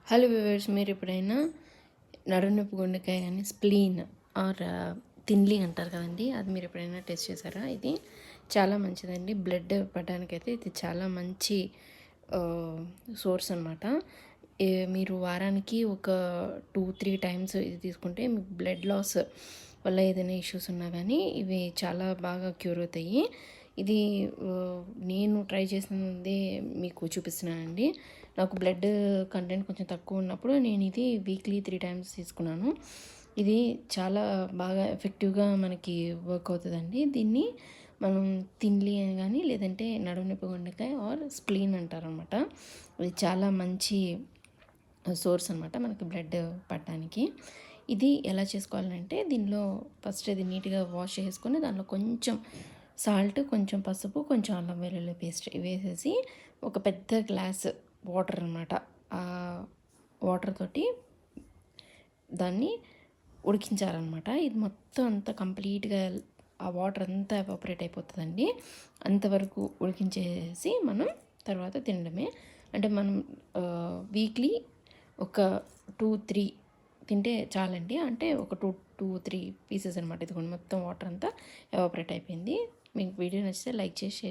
Hello viewers, మీరు ఎప్పుడైనా నడునొప్పి గుండెకాయ కానీ స్ప్లీన్ ఆర్ తిన్లీ అంటారు కదండి, అది మీరు ఎప్పుడైనా టెస్ట్ చేశారా? ఇది చాలా మంచిదండి. బ్లడ్ పడడానికైతే ఇది చాలా మంచి సోర్స్ అనమాట. మీరు వారానికి ఒక 2-3 టైమ్స్ ఇది తీసుకుంటే మీకు బ్లడ్ లాస్ వల్ల ఏదైనా ఇష్యూస్ ఉన్నా కానీ ఇవి చాలా బాగా క్యూర్ అవుతాయి. ఇది నేను ట్రై చేసిందే మీకు చూపిస్తున్నానండి. నాకు బ్లడ్ కంటెంట్ కొంచెం తక్కువ ఉన్నప్పుడు నేను ఇది వీక్లీ 3 టైమ్స్ తీసుకున్నాను. ఇది చాలా బాగా ఎఫెక్టివ్గా మనకి వర్క్ అవుతుందండి. దీన్ని మనం తిన్లీ అని కానీ లేదంటే నడుము నొప్పి గుండెకాయ ఆర్ స్ప్లీన్ అంటారనమాట. ఇది చాలా మంచి సోర్స్ అనమాట మనకి బ్లడ్ పడడానికి. ఇది ఎలా చేసుకోవాలంటే దీనిలో ఫస్ట్ ఇది నీట్గా వాష్ చేసుకొని దానిలో కొంచెం సాల్ట్, కొంచెం పసుపు, కొంచెం అల్లం వెల్లుల్లి పేస్ట్ వేసేసి ఒక పెద్ద గ్లాస్ వాటర్ అనమాట, ఆ వాటర్ తోటి దాన్ని ఉడికించాలన్నమాట. ఇది మొత్తం అంతా కంప్లీట్గా ఆ వాటర్ అంతా ఎవాపరేట్ అయిపోతుందండి. అంతవరకు ఉడికించేసి మనం తర్వాత తినడమే. అంటే మనం వీక్లీ ఒక 2-3 తింటే చాలండి. అంటే ఒక 2-3 పీసెస్ అనమాట. ఇది మొత్తం వాటర్ అంతా ఎవాపరేట్ అయిపోయింది. మీకు వీడియో నచ్చితే లైక్ చేసి షేర్